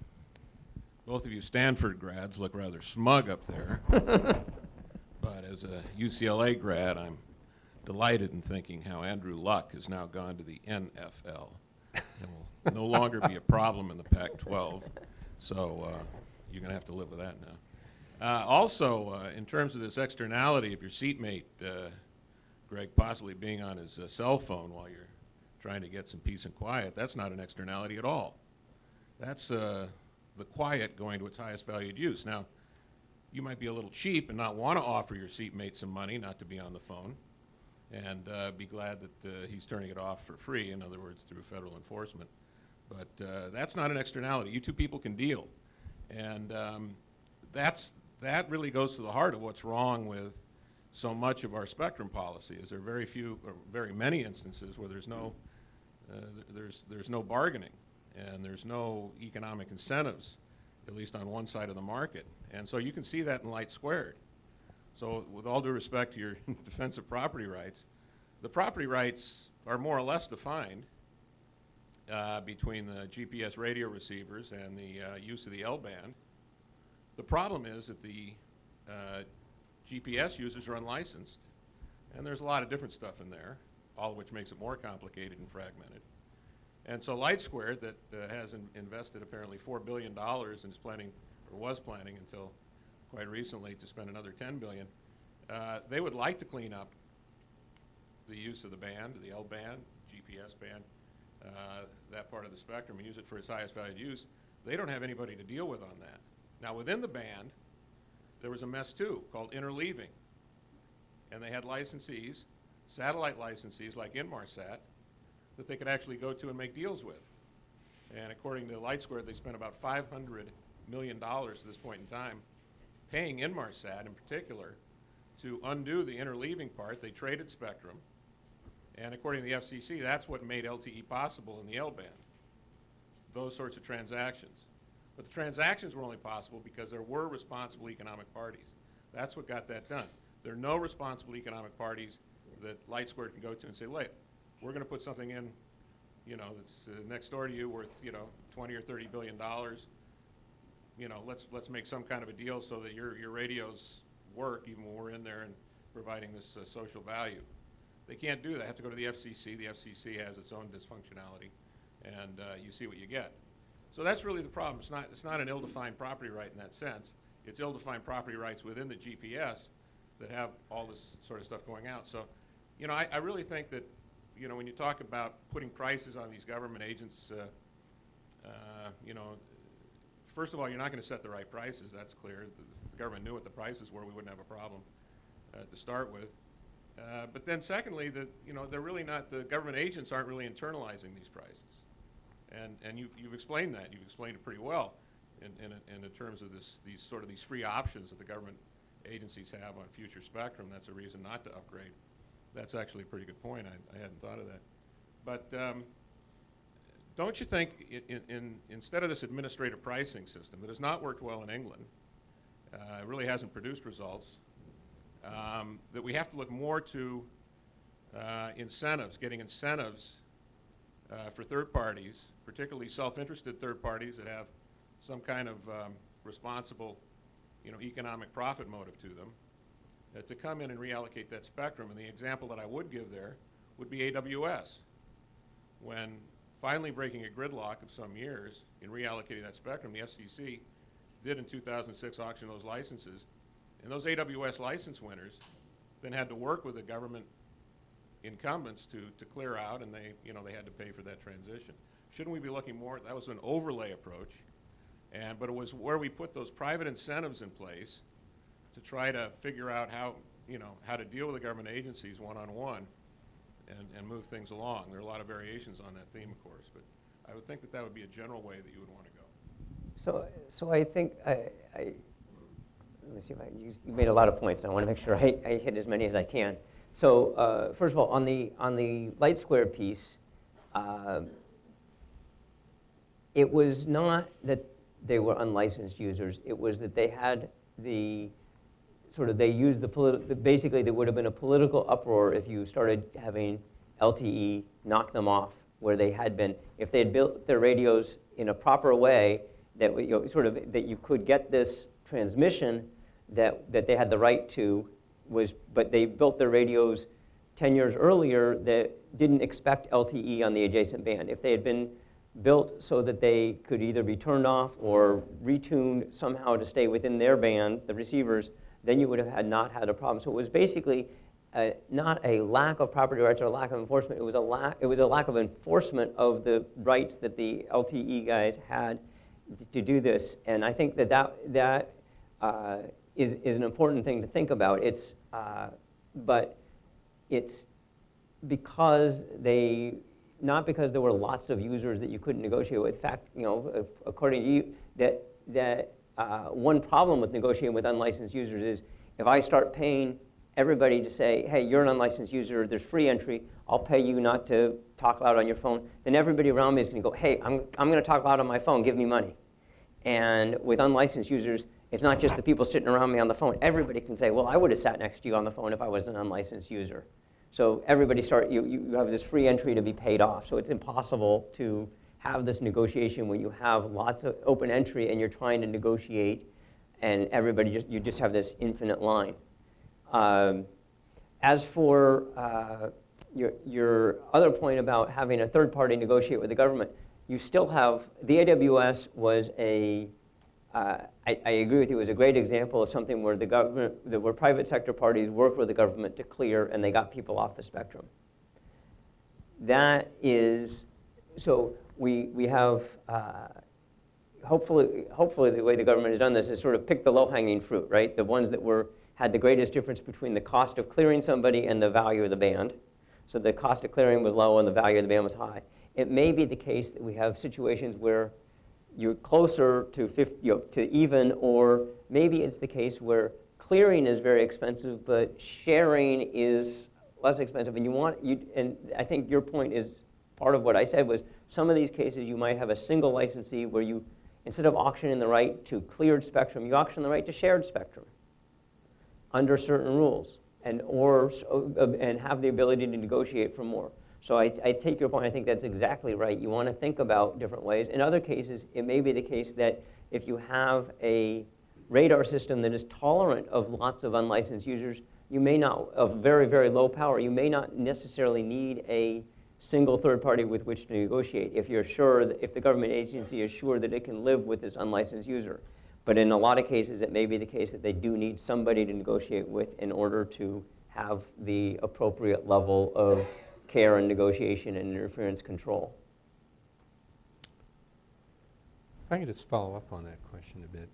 both of you Stanford grads look rather smug up there. But as a UCLA grad, I'm delighted in thinking how Andrew Luck has now gone to the NFL and will no longer be a problem in the Pac-12. So you're going to have to live with that now. Also, in terms of this externality of your seatmate, Greg, possibly being on his cell phone while you're trying to get some peace and quiet, that's not an externality at all. That's the quiet going to its highest valued use. Now, you might be a little cheap and not want to offer your seatmate some money not to be on the phone, and be glad that he's turning it off for free, in other words, through federal enforcement. But that's not an externality. You two people can deal. And that really goes to the heart of what's wrong with so much of our spectrum policy, is there are very few, or very many instances where there's no bargaining, and there's no economic incentives, at least on one side of the market. And so you can see that in light squared. So with all due respect to your defense of property rights, the property rights are more or less defined between the GPS radio receivers and the use of the L-band. The problem is that the GPS users are unlicensed, and there's a lot of different stuff in there, all of which makes it more complicated and fragmented. And so Light Squared, that has invested apparently $4 billion and is planning, or was planning until quite recently, to spend another $10 billion, they would like to clean up the use of the band, the L band, GPS band, that part of the spectrum, and use it for its highest valued use. They don't have anybody to deal with on that. Now, within the band, there was a mess too, called interleaving. And they had licensees, satellite licensees like Inmarsat, that they could actually go to and make deals with. And according to Light Squared, they spent about $500 million at this point in time paying Inmarsat in particular to undo the interleaving part. They traded spectrum. And according to the FCC, that's what made LTE possible in the L-band, those sorts of transactions. But the transactions were only possible because there were responsible economic parties. That's what got that done. There are no responsible economic parties that Light Squared can go to and say, look, we're going to put something in, that's next door to you worth, 20 or 30 billion dollars. Let's make some kind of a deal so that your radios work even when we're in there and providing this social value. They can't do that. They have to go to the FCC. The FCC has its own dysfunctionality, and you see what you get. So that's really the problem. It's not an ill-defined property right in that sense. It's ill-defined property rights within the GPS that have all this sort of stuff going out. So, I really think that, when you talk about putting prices on these government agents, first of all, you're not going to set the right prices. That's clear. If the government knew what the prices were, we wouldn't have a problem to start with. But then secondly, they're really not, the government agents aren't really internalizing these prices. And you've explained that. You've explained it pretty well in terms of these free options that the government agencies have on future spectrum. That's a reason not to upgrade. That's actually a pretty good point. I hadn't thought of that. But don't you think instead of this administrative pricing system that has not worked well in England, it really hasn't produced results, that we have to look more to incentives, getting incentives for third parties, particularly self-interested third parties that have some kind of responsible, economic profit motive to them, to come in and reallocate that spectrum. And the example that I would give there would be AWS. When finally breaking a gridlock of some years in reallocating that spectrum, the FCC did in 2006 auction those licenses. And those AWS license winners then had to work with the government incumbents to clear out, and they had to pay for that transition. Shouldn't we be looking more? That was an overlay approach, but it was where we put those private incentives in place to try to figure out how to deal with the government agencies one-on-one and move things along. There are a lot of variations on that theme, of course, but I would think that would be a general way that you would want to go. So I think let me see if you made a lot of points, and I want to make sure I hit as many as I can. So first of all, on the light square piece, it was not that they were unlicensed users. It was that they had they used basically there would have been a political uproar if you started having LTE knock them off where they had been. If they had built their radios in a proper way, that that you could get this transmission that they had the right to, but they built their radios 10 years earlier that didn't expect LTE on the adjacent band. If they had been built so that they could either be turned off or retuned somehow to stay within their band, the receivers, then you would have not had a problem. So it was basically not a lack of property rights or a lack of enforcement. It was a lack of enforcement of the rights that the LTE guys had to do this. And I think that is an important thing to think about. But it's because not because there were lots of users that you couldn't negotiate with. In fact, according to you, that one problem with negotiating with unlicensed users is if I start paying everybody to say, hey, you're an unlicensed user, there's free entry, I'll pay you not to talk loud on your phone, then everybody around me is going to go, hey, I'm going to talk loud on my phone, give me money. And with unlicensed users, it's not just the people sitting around me on the phone. Everybody can say, well, I would have sat next to you on the phone if I was an unlicensed user. So everybody you have this free entry to be paid off. So it's impossible to have this negotiation when you have lots of open entry and you're trying to negotiate and you just have this infinite line. As for your other point about having a third party negotiate with the government, you still have, the AWS was I agree with you, it was a great example of something where where private sector parties worked with the government to clear and they got people off the spectrum. That is, so we have, hopefully the way the government has done this is sort of pick the low-hanging fruit, right? The ones that had the greatest difference between the cost of clearing somebody and the value of the band. So the cost of clearing was low and the value of the band was high. It may be the case that we have situations where you're closer to to even, or maybe it's the case where clearing is very expensive, but sharing is less expensive. And and I think your point is part of what I said was some of these cases you might have a single licensee where you, instead of auctioning the right to cleared spectrum, you auction the right to shared spectrum under certain rules, and have the ability to negotiate for more. So I take your point. I think that's exactly right. You want to think about different ways. In other cases, it may be the case that if you have a radar system that is tolerant of lots of unlicensed users, you may not, of very, very low power, you may not necessarily need a single third party with which to negotiate if you're sure that, if the government agency is sure that it can live with this unlicensed user. But in a lot of cases, it may be the case that they do need somebody to negotiate with in order to have the appropriate level of care and negotiation and interference control. If I could just follow up on that question a bit.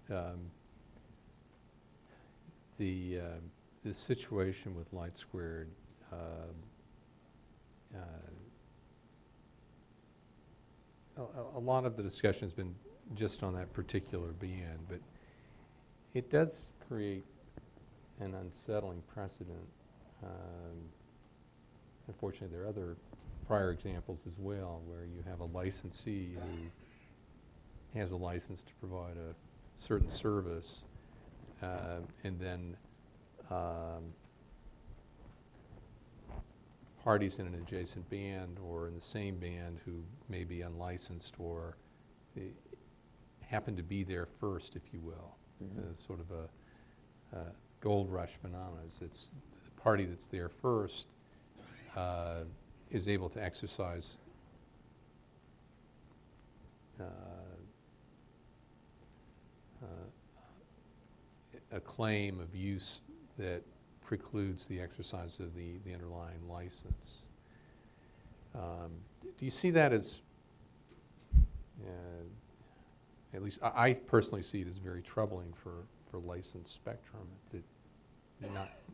The situation with Light Squared, a lot of the discussion has been just on that particular band, but it does create an unsettling precedent. Unfortunately, there are other prior examples as well where you have a licensee who has a license to provide a certain service, and then parties in an adjacent band or in the same band who may be unlicensed or happen to be there first, if you will. Sort of a gold rush phenomenon. It's the party that's there first is able to exercise a claim of use that precludes the exercise of the underlying license. Do you see that as, at least I personally see it as very troubling for licensed spectrum, that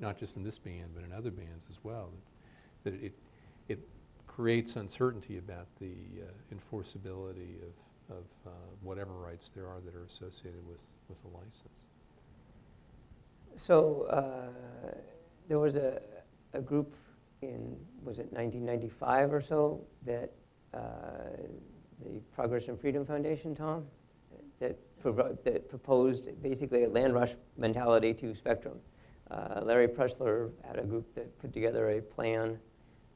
not just in this band, but in other bands as well, that it creates uncertainty about the enforceability of whatever rights there are that are associated with a license. So there was a group in, was it 1995 or so, that the Progress and Freedom Foundation, Tom, that proposed basically a land rush mentality to spectrum. Larry Pressler had a group that put together a plan,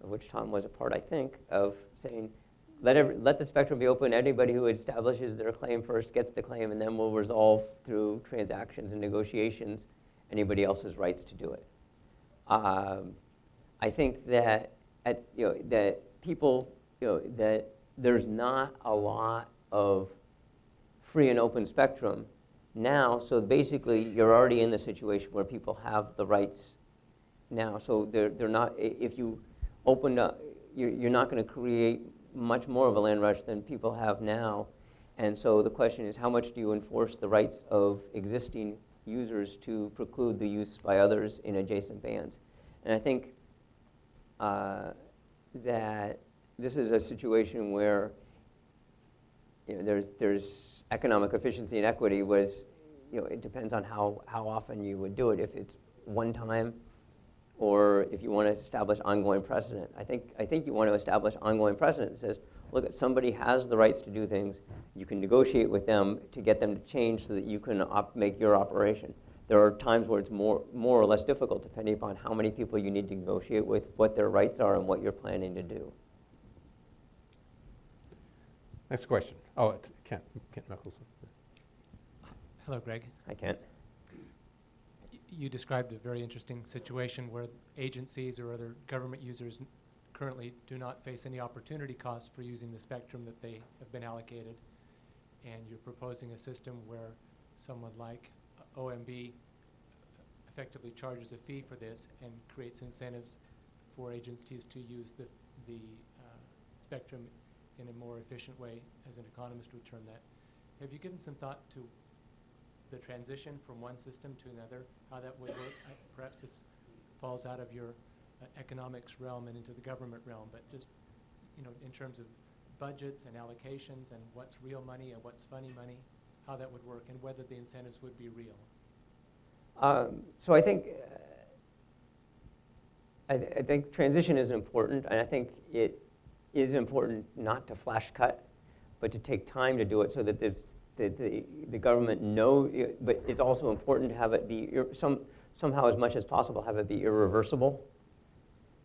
of which Tom was a part, I think, of saying, let the spectrum be open. Anybody who establishes their claim first gets the claim, and then we'll resolve through transactions and negotiations anybody else's rights to do it. I think that that people, that there's not a lot of free and open spectrum now. So basically, you're already in the situation where people have the rights now. So they're not. If you open up, you're not going to create much more of a land rush than people have now. And so the question is, how much do you enforce the rights of existing users to preclude the use by others in adjacent bands? And I think that this is a situation where there's economic efficiency and equity. Was it depends on how often you would do it. If it's one time, or if you want to establish ongoing precedent. I think you want to establish ongoing precedent that says, look, somebody has the rights to do things. You can negotiate with them to get them to change so that you can make your operation. There are times where it's more or less difficult, depending upon how many people you need to negotiate with, what their rights are, and what you're planning to do. Next question. Oh, Kent Mickelson. Hello, Greg. I can't. You described a very interesting situation where agencies or other government users currently do not face any opportunity costs for using the spectrum that they have been allocated. And you're proposing a system where someone like OMB effectively charges a fee for this and creates incentives for agencies to use the spectrum in a more efficient way, as an economist would term that. Have you given some thought to the transition from one system to another, how that would work? Perhaps this falls out of your economics realm and into the government realm, but just in terms of budgets and allocations and what's real money and what's funny money, how that would work and whether the incentives would be real. So I think transition is important, and I think it is important not to flash cut, but to take time to do it so that the government but it's also important to have it be somehow, as much as possible, have it be irreversible,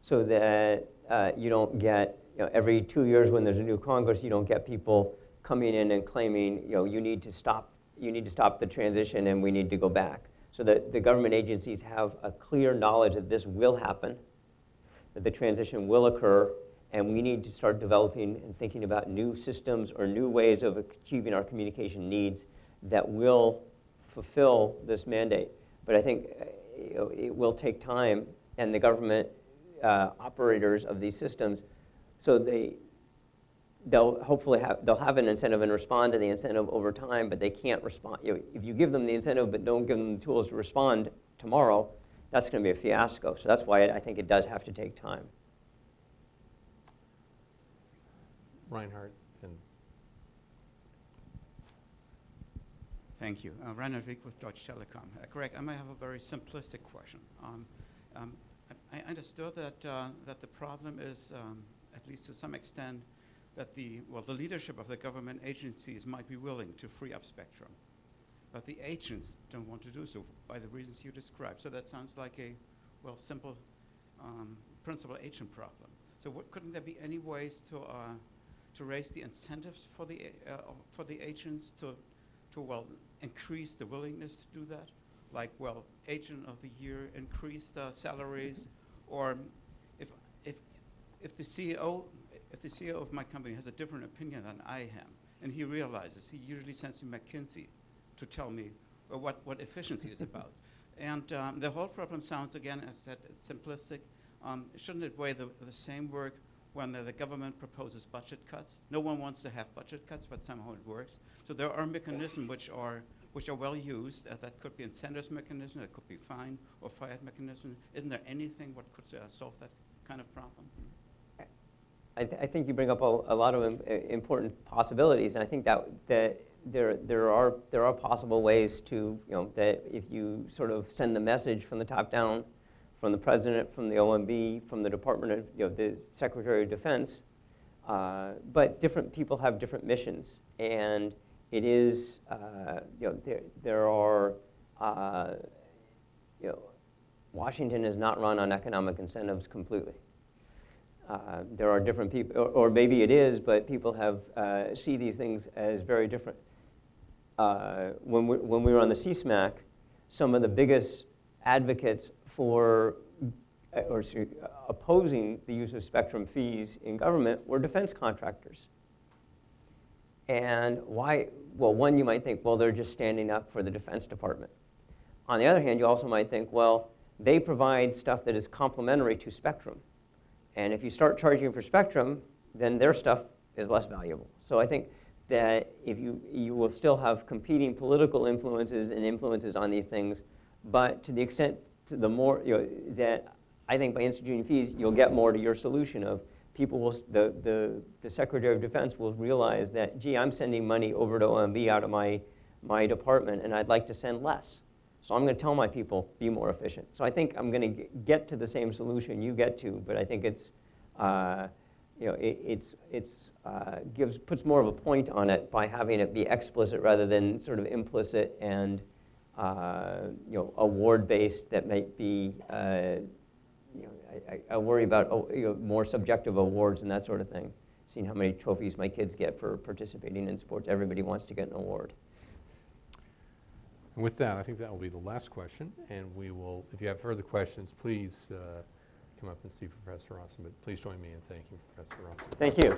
so that you don't get every 2 years when there's a new Congress, you don't get people coming in and claiming you need to stop the transition and we need to go back, so that the government agencies have a clear knowledge that this will happen, that the transition will occur. And we need to start developing and thinking about new systems or new ways of achieving our communication needs that will fulfill this mandate. But I think it will take time, and the government operators of these systems, so they'll hopefully have an incentive and respond to the incentive over time, but they can't respond. If you give them the incentive but don't give them the tools to respond tomorrow, that's going to be a fiasco. So that's why I think it does have to take time. Reinhardt and Thank you. Reinhard Wick with Deutsche Telekom. Greg, I might have a very simplistic question. I understood that the problem is, at least to some extent, that the leadership of the government agencies might be willing to free up spectrum, but the agents don't want to do so by the reasons you described. So that sounds like a simple principal agent problem. So couldn't there be any ways to raise the incentives for the agents to increase the willingness to do that, like agent of the year, increase the salaries, or if the CEO of my company has a different opinion than I am, and he realizes he usually sends me McKinsey to tell me what efficiency is about. And the whole problem sounds, again, as that it's simplistic. Shouldn't it weigh the same work when the government proposes budget cuts? No one wants to have budget cuts, but somehow it works. So there are mechanisms which are well used. That could be incentives mechanism, that could be fine or fired mechanism. Isn't there anything what could solve that kind of problem? I think you bring up a lot of important possibilities, and I think that there are possible ways to, that if you sort of send the message from the top down, from the president, from the OMB, from the Department of, the Secretary of Defense, but different people have different missions, and it is, there are, Washington is not run on economic incentives completely. There are different people, or maybe it is, but people have see these things as very different. When we were on the CSMAC, some of the biggest advocates for opposing the use of spectrum fees in government were defense contractors. And why? Well, one, you might think, well, they're just standing up for the Defense Department. On the other hand, you also might think, well, they provide stuff that is complementary to spectrum. And if you start charging for spectrum, then their stuff is less valuable. So I think that if you will still have competing political influences and influences on these things, but to the extent, to the more, that I think by instituting fees, you'll get more to your solution of people will, the Secretary of Defense will realize that, gee, I'm sending money over to OMB out of my department, and I'd like to send less. So I'm going to tell my people, be more efficient. So I think I'm going to get to the same solution you get to, but I think it's, puts more of a point on it by having it be explicit rather than sort of implicit and award-based that might be. I worry about more subjective awards and that sort of thing. Seeing how many trophies my kids get for participating in sports, everybody wants to get an award. And with that, I think that will be the last question, and we will, if you have further questions, please come up and see Professor Rosston, but please join me in thanking Professor Rosston. Thank you.